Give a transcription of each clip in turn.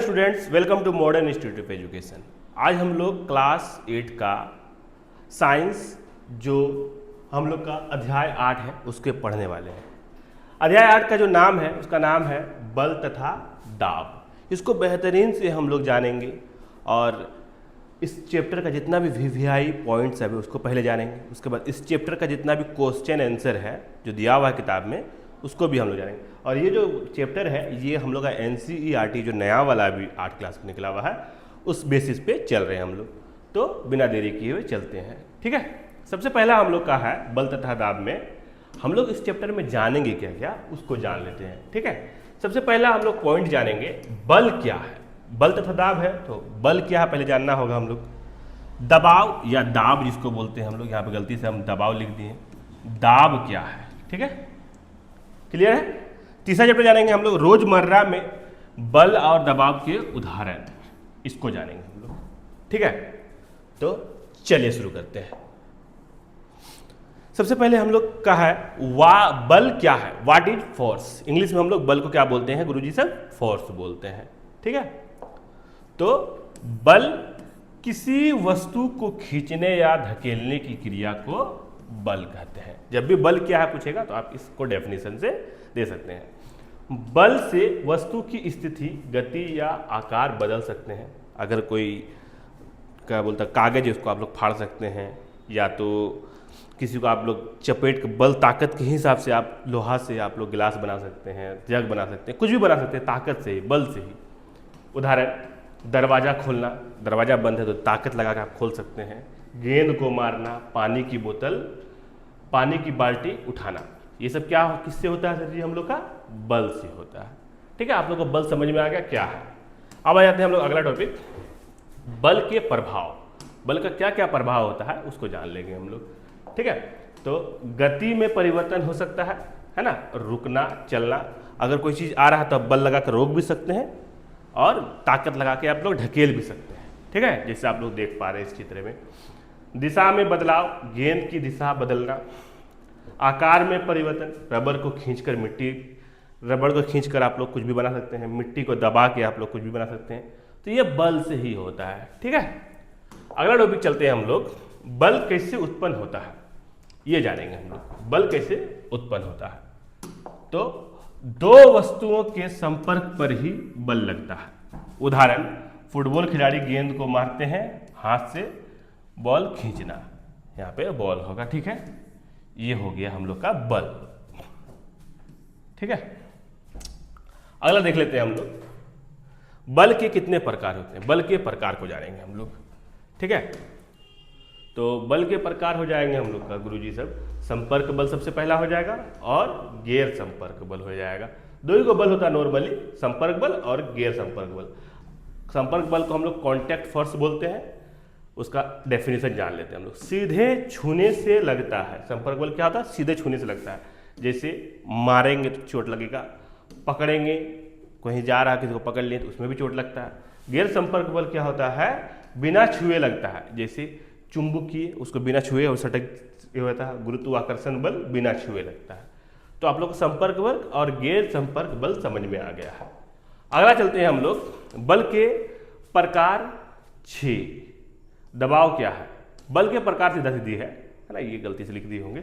Students, welcome to modern institute of education. आज हम लोग क्लास 8 का साइंस जो हम लोग का अध्याय 8 है उसके पढ़ने वाले हैं। अध्याय 8 का जो नाम है उसका नाम है बल तथा दाब। इसको बेहतरीन से हम लोग जानेंगे और इस चैप्टर का जितना भी वीवीआई पॉइंट्स है उसको पहले जानेंगे। उसके बाद इस चैप्टर का जितना भी क्वेश्चन आंसर है जो दिया हुआ है किताब में उसको भी हम लोग जानेंगे। और ये जो चैप्टर है ये हम लोग का एनसीईआरटी जो नया वाला अभी 8 क्लास में निकला हुआ है उस बेसिस पे चल रहे हैं हम लोग। तो बिना देरी किए हुए चलते हैं, ठीक है। सबसे पहला हम लोग का है बल तथा दाब में हम लोग इस चैप्टर में जानेंगे क्या क्या उसको जान लेते हैं, ठीक है। सबसे पहला हम लोग पॉइंट जानेंगे बल क्या है। बल तथा दाब है तो बल क्या है पहले जानना होगा हम लोग। दबाव या दाब जिसको बोलते हैं हम लोग, यहाँ पे गलती से हम दबाव लिख दिए। दाब क्या है, ठीक है, क्लियर है। तीसरा चैप्टर जानेंगे हम लोग रोजमर्रा में बल और दबाव के उदाहरण, इसको जानेंगे हम लोग, ठीक है। तो चलिए शुरू करते हैं। सबसे पहले हम लोग का है बल क्या है, व्हाट इज फोर्स। इंग्लिश में हम लोग बल को क्या बोलते हैं गुरुजी सर, फोर्स बोलते हैं, ठीक है। तो बल किसी वस्तु को खींचने या धकेलने की क्रिया को बल कहते हैं। जब भी बल क्या है पूछेगा तो आप इसको डेफिनेशन से दे सकते हैं। बल से वस्तु की स्थिति, गति या आकार बदल सकते हैं। अगर कोई क्या बोलता कागज है उसको आप लोग फाड़ सकते हैं, या तो किसी को आप लोग चपेट के बल ताकत के हिसाब से आप लोहा से आप लोग गिलास बना सकते हैं, जग बना सकते हैं, कुछ भी बना सकते हैं ताकत से ही, बल से ही। उदाहरण दरवाज़ा खोलना, दरवाज़ा बंद है तो ताकत लगा कर आप खोल सकते हैं। गेंद को मारना, पानी की बोतल, पानी की बाल्टी उठाना, ये सब क्या किससे होता है सर जी, हम लोग का बल से होता है, ठीक है। आप लोग को बल समझ में आ गया क्या है। अब आ जाते हैं हम लोग अगला टॉपिक, बल के प्रभाव। बल का क्या क्या प्रभाव होता है उसको जान लेंगे हम लोग, ठीक है। तो गति में परिवर्तन हो सकता है ना, रुकना, चलना। अगर कोई चीज़ आ रहा है तो बल लगा कर रोक भी सकते हैं और ताकत लगा के आप लोग ढकेल भी सकते हैं, ठीक है, जैसे आप लोग देख पा रहे हैं इस चित्र में। दिशा में बदलाव, गेंद की दिशा बदलना। आकार में परिवर्तन, रबड़ को खींचकर आप लोग कुछ भी बना सकते हैं। मिट्टी को दबा के आप लोग कुछ भी बना सकते हैं। तो ये बल से ही होता है, ठीक है। अगला टॉपिक चलते हैं हम लोग, बल कैसे उत्पन्न होता है ये जानेंगे हम लोग। बल कैसे उत्पन्न होता है, तो दो वस्तुओं के संपर्क पर ही बल लगता है। उदाहरण फुटबॉल खिलाड़ी गेंद को मारते हैं, हाथ से बॉल खींचना, यहाँ पे बॉल होगा, ठीक है। ये हो गया हम लोग का बल, ठीक है। अगला देख लेते हैं हम लोग, बल के कितने प्रकार होते हैं। बल के प्रकार को जानेंगे हम लोग, ठीक है। तो बल के प्रकार हो जाएंगे हम लोग का गुरुजी सब, संपर्क बल सबसे पहला हो जाएगा और गैर संपर्क बल हो जाएगा। दो ही को बल होता है नॉर्मली, संपर्क बल और गैर संपर्क बल। संपर्क बल को हम लोग कॉन्टैक्ट फोर्स बोलते हैं, उसका डेफिनेशन जान लेते हैं हम लोग। सीधे छूने से लगता है, संपर्क बल क्या होता है, सीधे छूने से लगता है। जैसे मारेंगे तो चोट लगेगा, पकड़ेंगे, कहीं जा रहा है किसी को पकड़ लिए तो उसमें भी चोट लगता है। गैर संपर्क बल क्या होता है, बिना छुए लगता है। जैसे चुंबकीय, उसको बिना छुए और सटक ये होता है। गुरुत्वाकर्षण बल बिना छुए लगता है। तो आप लोग को संपर्क बल और गैर संपर्क बल समझ में आ गया है। अगला चलते हैं हम लोग, बल के प्रकार 6। दबाव क्या है, बल के प्रकार सीधा सीधी है ना, ये गलती से लिख दिए होंगे,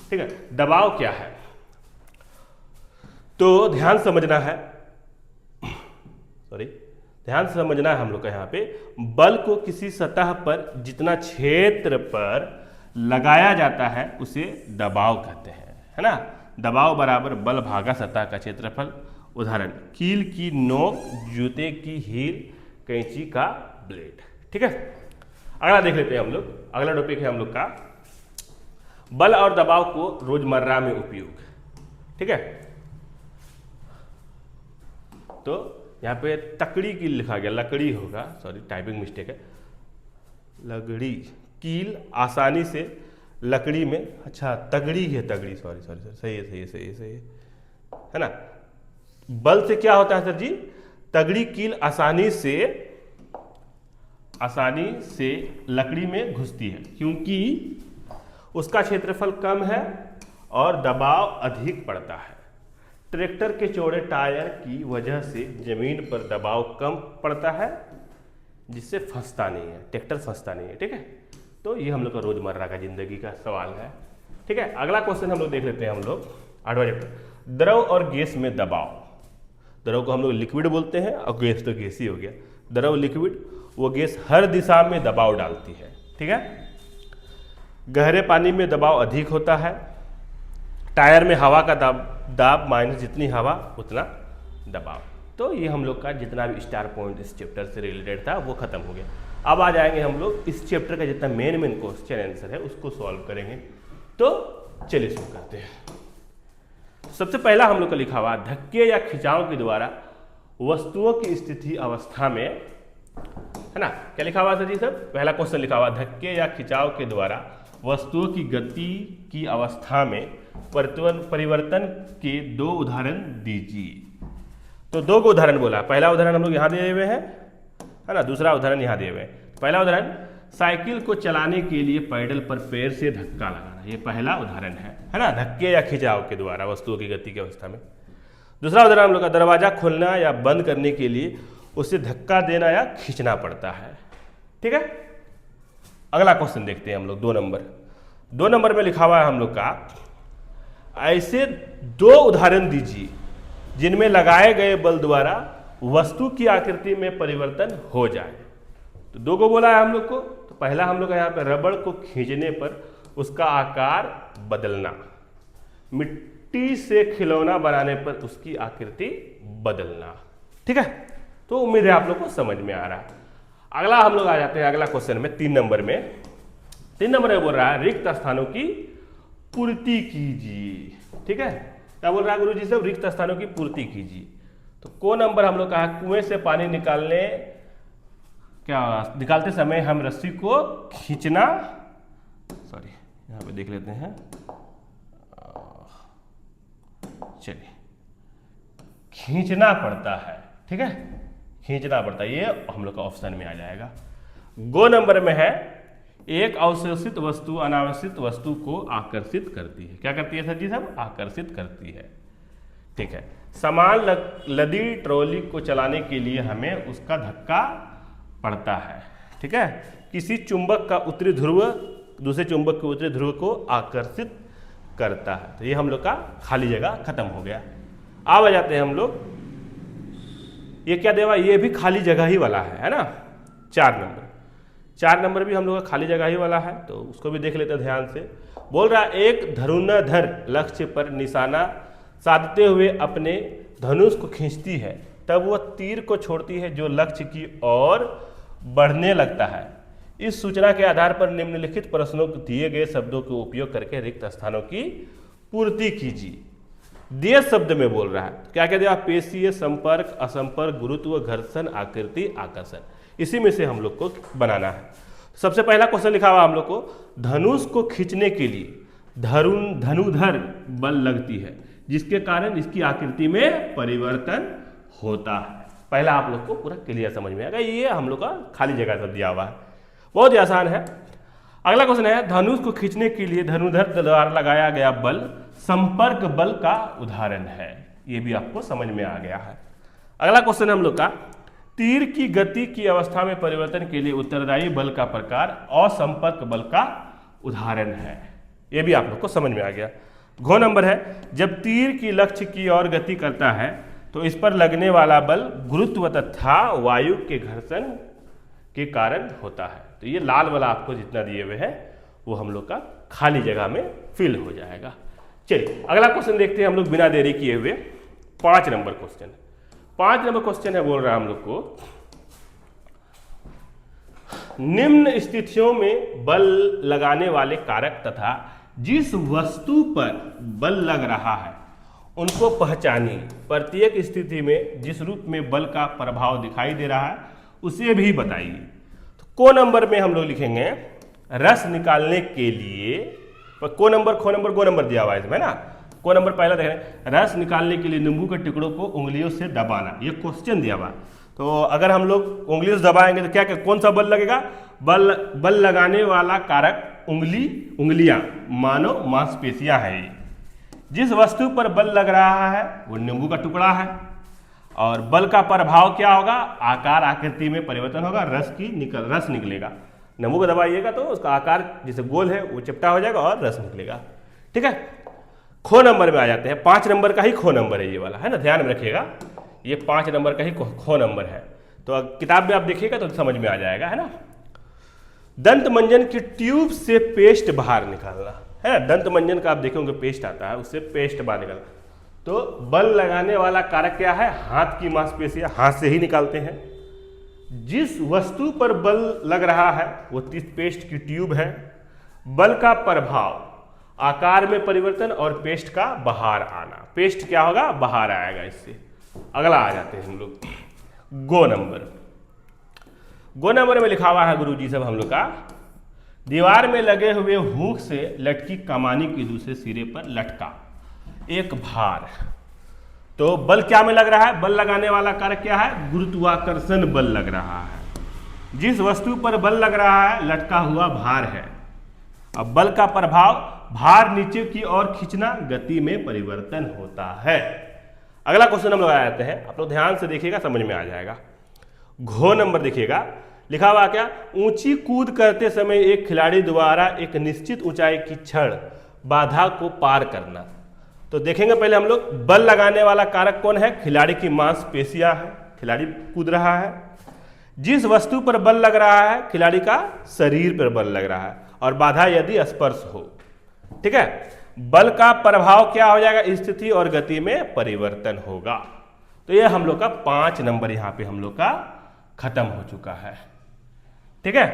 ठीक है। दबाव क्या है तो ध्यान समझना है, ध्यान से समझना है हम लोग का। यहाँ पे बल को किसी सतह पर जितना क्षेत्र पर लगाया जाता है उसे दबाव कहते हैं, है ना। दबाव बराबर बल भागा सतह का क्षेत्रफल। उदाहरण कील की नोक, जूते की हील, कैंची का ब्लेड, ठीक है। अगला देख लेते हैं हम लोग, अगला टॉपिक है हम लोग का बल और दबाव को रोजमर्रा में उपयोग, ठीक है। तो यहाँ पे तकड़ी कील लिखा गया, लकड़ी होगा, सॉरी टाइपिंग मिस्टेक है, लकड़ी कील आसानी से लकड़ी में, अच्छा तगड़ी है, तगड़ी, सॉरी सही है ना। बल से क्या होता है सर जी, तगड़ी कील आसानी से लकड़ी में घुसती है क्योंकि उसका क्षेत्रफल कम है और दबाव अधिक पड़ता है। ट्रैक्टर के चौड़े टायर की वजह से जमीन पर दबाव कम पड़ता है, जिससे फंसता नहीं है, ट्रैक्टर फंसता नहीं है। ठीक है, तो ये हम लोग का रोजमर्रा का जिंदगी का सवाल है। ठीक है, अगला क्वेश्चन हम लोग देख लेते हैं। हम लोग 8वां चैप्टर, द्रव और गैस में दबाव। द्रव को हम लोग लिक्विड बोलते हैं और गैस तो गैस ही हो गया। द्रव लिक्विड, वो गैस हर दिशा में दबाव डालती है। ठीक है, गहरे पानी में दबाव अधिक होता है। टायर में हवा का दाब माइनस जितनी हवा उतना दबाव। तो ये हम लोग का जितना भी स्टार पॉइंट इस चैप्टर से रिलेटेड था वो खत्म हो गया। अब आ जाएंगे हम लोग इस चैप्टर का जितना मेन क्वेश्चन आंसर है उसको सॉल्व करेंगे। तो चलिए शुरू करते हैं। सबसे पहला हम लोग का लिखा हुआ, धक्के या खिंचाव के द्वारा वस्तुओं की स्थिति अवस्था में, है ना, क्या लिखा हुआ सर जी? सब पहला क्वेश्चन लिखा हुआ, धक्के या खिंचाव के द्वारा वस्तुओं की गति की अवस्था में परिवर्तन के 2 उदाहरण दीजिए। तो 2 को उदाहरण बोला। पहला उदाहरण हम लोग यहाँ दिए हुए हैं, है ना, दूसरा उदाहरण यहाँ दिए हुए हैं। पहला उदाहरण, साइकिल को चलाने के लिए पैडल पर पैर से धक्का लगाना, ये पहला उदाहरण है ना, धक्के या खिंचाव के द्वारा वस्तुओं की गति की अवस्था में। दूसरा उदाहरण हम लोग का, दरवाजा खोलना या बंद करने के लिए उसे धक्का देना या खींचना पड़ता है। ठीक है, अगला क्वेश्चन देखते हैं हम लोग 2 नंबर। 2 नंबर में लिखा हुआ है हम लोग का, ऐसे 2 उदाहरण दीजिए जिनमें लगाए गए बल द्वारा वस्तु की आकृति में परिवर्तन हो जाए। तो 2 को बोला है हम लोग को। तो पहला हम लोग का यहाँ पे, रबड़ को खींचने पर उसका आकार बदलना, मिट्टी से खिलौना बनाने पर उसकी आकृति बदलना। ठीक है, तो उम्मीद है आप लोग को समझ में आ रहा है। अगला हम लोग आ जाते हैं अगला क्वेश्चन में 3 नंबर में। 3 नंबर में बोल रहा है, रिक्त स्थानों की पूर्ति कीजिए। ठीक है, क्या बोल रहा है गुरुजी? सब रिक्त स्थानों की पूर्ति कीजिए। तो को नंबर हम लोग कहा, कुएं से पानी निकालते समय हम रस्सी को खींचना, सॉरी यहाँ पे देख लेते हैं, चलिए, खींचना पड़ता है। ठीक है, खींचना पड़ता है, ये हम लोग का ऑप्शन में आ जाएगा। गो नंबर में है, एक अवशोषित वस्तु अनावश्यक वस्तु को आकर्षित करती है। क्या करती है सर जी? सब आकर्षित करती है। ठीक है, सामान लदी ट्रॉली को चलाने के लिए हमें उसका धक्का पड़ता है। ठीक है, किसी चुंबक का उत्तरी ध्रुव दूसरे चुंबक के उत्तरी ध्रुव को आकर्षित करता है। तो ये हम लोग का खाली जगह खत्म हो गया। अब आ जाते हैं हम लोग, ये क्या देवा, ये भी खाली जगह ही वाला है ना। 4 नंबर, 4 नंबर भी हम लोग का खाली जगह ही वाला है, तो उसको भी देख लेते हैं ध्यान से। बोल रहा है, एक धनुर्धर लक्ष्य पर निशाना साधते हुए अपने धनुष को खींचती है, तब वह तीर को छोड़ती है जो लक्ष्य की ओर बढ़ने लगता है। इस सूचना के आधार पर निम्नलिखित प्रश्नों को दिए गए शब्दों का उपयोग करके रिक्त स्थानों की पूर्ति कीजिए। दिए शब्द में बोल रहा है, क्या क्या दिया? पेशीय, संपर्क, असंपर्क, गुरुत्व, घर्षण, आकृति, आकर्षण। इसी में से हम लोग को बनाना है। सबसे पहला क्वेश्चन लिखा हुआ हम लोग को, धनुष को खींचने के लिए धनुधर बल लगती है, जिसके कारण इसकी आकृति में परिवर्तन होता है। पहला आप लोग को पूरा क्लियर समझ में आएगा। ये हम लोग का खाली जगह सब दिया हुआ है, बहुत ही आसान है। अगला क्वेश्चन है, धनुष को खींचने के लिए धनुधर द्वारा लगाया गया बल संपर्क बल का उदाहरण है। ये भी आपको समझ में आ गया है। अगला क्वेश्चन हम लोग का, तीर की गति की अवस्था में परिवर्तन के लिए उत्तरदायी बल का प्रकार असंपर्क बल का उदाहरण है। ये भी आप लोग को समझ में आ गया। घ नंबर है, जब तीर की लक्ष्य की ओर गति करता है तो इस पर लगने वाला बल गुरुत्व तथा वायु के घर्षण के कारण होता है। तो ये लाल वाला आपको जितना दिए हुए हैं वो हम लोग का खाली जगह में फिल हो जाएगा। चलिए अगला क्वेश्चन देखते हैं हम लोग बिना देरी किए हुए। 5 नंबर क्वेश्चन, 5 नंबर क्वेश्चन है, बोल रहा है हम लोग को, निम्न स्थितियों में बल लगाने वाले कारक तथा जिस वस्तु पर बल लग रहा है उनको पहचानिए। प्रत्येक स्थिति में जिस रूप में बल का प्रभाव दिखाई दे रहा है उसे भी बताइए। तो को नंबर में हम लोग लिखेंगे रस निकालने के लिए, को नंबर खो नंबर गो नंबर दिया हुआ है इसमें ना। को नंबर पहला देख रहे हैं, रस निकालने के लिए नींबू के टुकड़ों को उंगलियों से दबाना, ये क्वेश्चन दिया हुआ। तो अगर हम लोग उंगलियों से दबाएंगे तो क्या कौन सा बल लगेगा? बल लगाने वाला कारक उंगलियां, मानव मांसपेशियां हैं। जिस वस्तु पर बल लग रहा है वो नींबू का टुकड़ा है, और बल का प्रभाव क्या होगा, आकार आकृति में परिवर्तन होगा, रस निकलेगा। नींबू को दबाइएगा तो उसका आकार जैसे गोल है वो चिपटा हो जाएगा और रस निकलेगा। ठीक है, खो नंबर में आ जाते हैं। 5 नंबर का ही खो नंबर है ये वाला, है ना, ध्यान में रखिएगा, ये 5 नंबर का ही खो नंबर है। तो किताब में आप देखिएगा तो समझ में आ जाएगा, है ना। दंत मंजन की ट्यूब से पेस्ट बाहर निकालना, है ना। दंत मंजन का आप देखेंगे पेस्ट आता है, उससे पेस्ट बाहर निकालना। तो बल लगाने वाला कारक क्या है, हाथ की मांसपेशियां, हाथ से ही निकालते हैं। जिस वस्तु पर बल लग रहा है वो पेस्ट की ट्यूब है। बल का प्रभाव, आकार में परिवर्तन और पेस्ट का बाहर आना। पेस्ट क्या होगा, बाहर आएगा इससे। अगला आ जाते हैं हम लोग गो नंबर। गो नंबर में लिखा हुआ है गुरुजी सब हम लोग का, दीवार में लगे हुए हुक से लटकी कमानी के दूसरे सिरे पर लटका एक भार। तो बल क्या में लग रहा है, बल लगाने वाला कारक क्या है, गुरुत्वाकर्षण बल लग रहा है। जिस वस्तु पर बल लग रहा है लटका हुआ भार है। अब बल का प्रभाव, भार नीचे की ओर खींचना, गति में परिवर्तन होता है। अगला क्वेश्चन हम लोग आ जाते हैं, आप लोग ध्यान से देखिएगा समझ में आ जाएगा। घो नंबर देखिएगा, लिखा हुआ क्या, ऊंची कूद करते समय एक खिलाड़ी द्वारा एक निश्चित ऊंचाई की क्षण बाधा को पार करना। तो देखेंगे पहले हम लोग, बल लगाने वाला कारक कौन है, खिलाड़ी की मांसपेशियां है, खिलाड़ी कूद रहा है। जिस वस्तु पर बल लग रहा है खिलाड़ी का शरीर पर बल लग रहा है, और बाधा यदि स्पर्श हो। ठीक है, बल का प्रभाव क्या हो जाएगा, स्थिति और गति में परिवर्तन होगा। तो ये हम लोग का 5 नंबर यहां पे हम लोग का खत्म हो चुका है। ठीक है,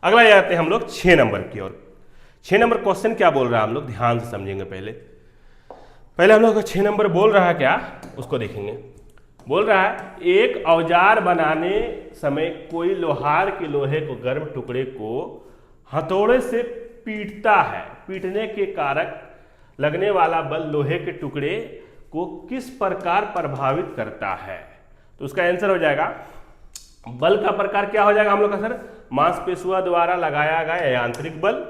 अगला जाते हैं हम लोग 6 नंबर की ओर। 6 नंबर क्वेश्चन क्या बोल रहा है हम लोग ध्यान से समझेंगे। पहले हम लोग को 6 नंबर बोल रहा है क्या, उसको देखेंगे। बोल रहा है, एक औजार बनाने समय कोई लोहार के लोहे को गर्म टुकड़े को हथौड़े से पीटता है। पीटने के कारक लगने वाला बल लोहे के टुकड़े को किस प्रकार प्रभावित करता है। तो उसका आंसर हो जाएगा, बल का प्रकार क्या हो जाएगा हम लोग का सर, मांसपेशियों द्वारा लगाया गया यांत्रिक बल।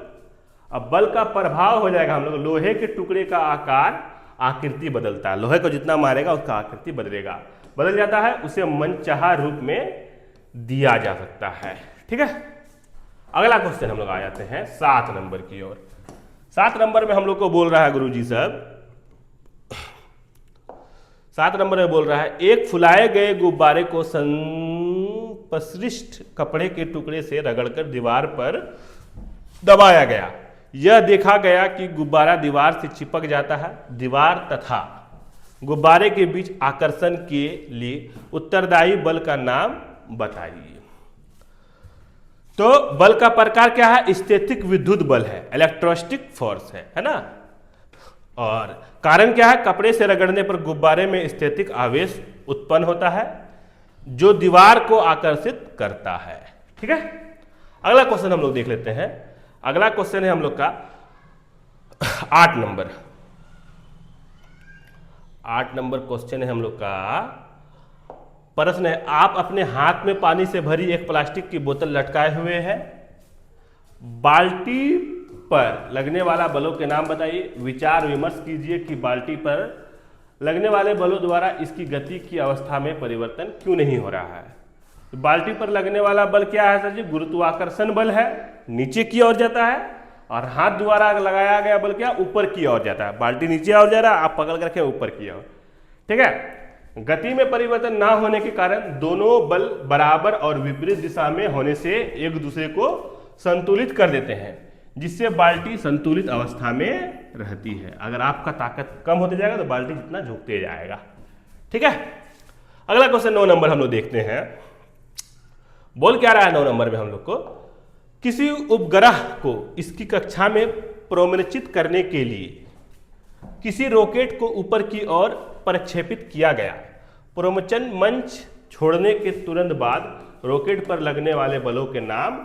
अब बल का प्रभाव हो जाएगा हम लोग, लोहे के टुकड़े का आकार आकृति बदलता है। लोहे को जितना मारेगा उसका आकृति बदल जाता है, उसे मनचाहा रूप में दिया जा सकता है। ठीक है, अगला क्वेश्चन हम लोग आ जाते हैं 7 नंबर की ओर। 7 नंबर में हम लोग को बोल रहा है गुरुजी साहब, 7 नंबर में बोल रहा है, एक फुलाए गए गुब्बारे को संपृष्ट कपड़े के टुकड़े से रगड़कर दीवार पर दबाया गया। यह देखा गया कि गुब्बारा दीवार से चिपक जाता है। दीवार तथा गुब्बारे के बीच आकर्षण के लिए उत्तरदायी बल का नाम बताइए। तो बल का प्रकार क्या है, स्थैतिक विद्युत बल है, इलेक्ट्रोस्टैटिक फोर्स है ना। और कारण क्या है, कपड़े से रगड़ने पर गुब्बारे में स्थैतिक आवेश उत्पन्न होता है जो दीवार को आकर्षित करता है। ठीक है, अगला क्वेश्चन हम लोग देख लेते हैं। अगला क्वेश्चन है हम लोग का 8 नंबर। 8 नंबर क्वेश्चन है हम लोग का, प्रश्न है, आप अपने हाथ में पानी से भरी एक प्लास्टिक की बोतल लटकाए हुए हैं। बाल्टी पर लगने वाला बलों के नाम बताइए। विचार विमर्श कीजिए कि बाल्टी पर लगने वाले बलों द्वारा इसकी गति की अवस्था में परिवर्तन क्यों नहीं हो रहा है। तो बाल्टी पर लगने वाला बल क्या है सर जी, गुरुत्वाकर्षण बल है, नीचे की ओर जाता है। और हाथ द्वारा लगाया गया बल क्या, ऊपर की ओर जाता है। बाल्टी नीचे ओर जा रहा है, आप पकड़ कर रखें ऊपर की ओर। ठीक है, गति में परिवर्तन ना होने के कारण दोनों बल बराबर और विपरीत दिशा में होने से एक दूसरे को संतुलित कर देते हैं, जिससे बाल्टी संतुलित अवस्था में रहती है। अगर आपका ताकत कम होते जाएगा तो बाल्टी जितना झुकते जाएगा। ठीक है, अगला क्वेश्चन 9 नंबर हम लोग देखते हैं। बोल क्या रहा है 9 नंबर में हम लोग को, किसी उपग्रह को इसकी कक्षा में प्रोन्नचित करने के लिए किसी रॉकेट को ऊपर की ओर प्रक्षेपित किया गया। प्रोन्नचन मंच छोड़ने के तुरंत बाद रॉकेट पर लगने वाले बलों के नाम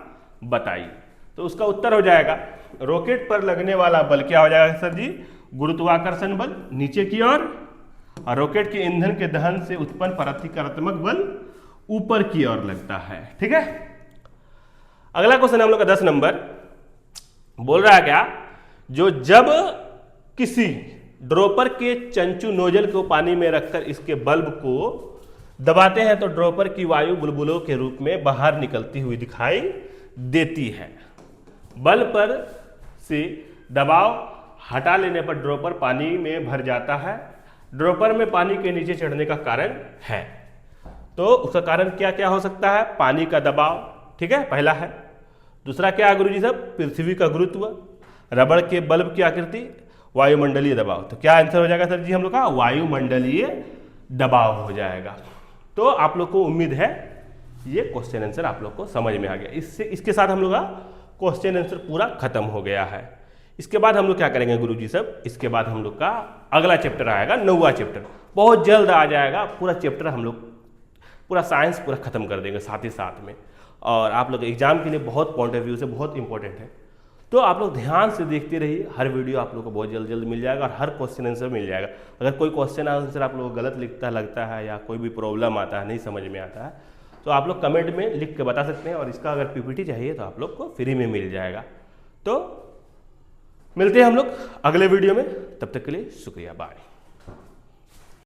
बताइए। तो उसका उत्तर हो जाएगा, रॉकेट पर लगने वाला बल क्या हो जाएगा सर जी, गुरुत्वाकर्षण बल नीचे की ओर, और रॉकेट के ईंधन के दहन से उत्पन्न प्रतिक्रियात्मक बल ऊपर की ओर लगता है। ठीक है, अगला क्वेश्चन हम लोग का 10 नंबर बोल रहा है क्या, जो जब किसी ड्रॉपर के चंचू नोजल को पानी में रखकर इसके बल्ब को दबाते हैं तो ड्रॉपर की वायु बुलबुलों के रूप में बाहर निकलती हुई दिखाई देती है। बल्ब पर से दबाव हटा लेने पर ड्रॉपर पानी में भर जाता है। ड्रॉपर में पानी के नीचे चढ़ने का कारण है, तो उसका कारण क्या क्या हो सकता है? पानी का दबाव, ठीक है, पहला है। दूसरा क्या है गुरुजी साहब? पृथ्वी का गुरुत्व। रबड़ के बल्ब की आकृति, वायुमंडलीय दबाव। तो क्या आंसर हो जाएगा सर जी हम लोग का? वायुमंडलीय दबाव हो जाएगा। तो आप लोग को उम्मीद है ये क्वेश्चन आंसर आप लोग को समझ में आ गया। इसके साथ हम लोग का क्वेश्चन आंसर पूरा खत्म हो गया है। इसके बाद हम लोग क्या करेंगे गुरुजी साहब? इसके बाद हम लोग का अगला चैप्टर आएगा, 9वां चैप्टर, बहुत जल्द आ जाएगा। पूरा चैप्टर हम लोग पूरा साइंस पूरा खत्म कर देंगे साथ ही साथ में। और आप लोग एग्जाम के लिए बहुत पॉइंट ऑफ व्यू से बहुत इंपॉर्टेंट है, तो आप लोग ध्यान से देखते रहिए। हर वीडियो आप लोग को बहुत जल्द मिल जाएगा और हर क्वेश्चन आंसर मिल जाएगा। अगर कोई क्वेश्चन आंसर आप लोग को गलत लगता है या कोई भी प्रॉब्लम आता है, नहीं समझ में आता है, तो आप लोग कमेंट में लिख के बता सकते हैं। और इसका अगर पीपीटी चाहिए तो आप लोग को फ्री में मिल जाएगा। तो मिलते हैं हम लोग अगले वीडियो में, तब तक के लिए शुक्रिया, बाय।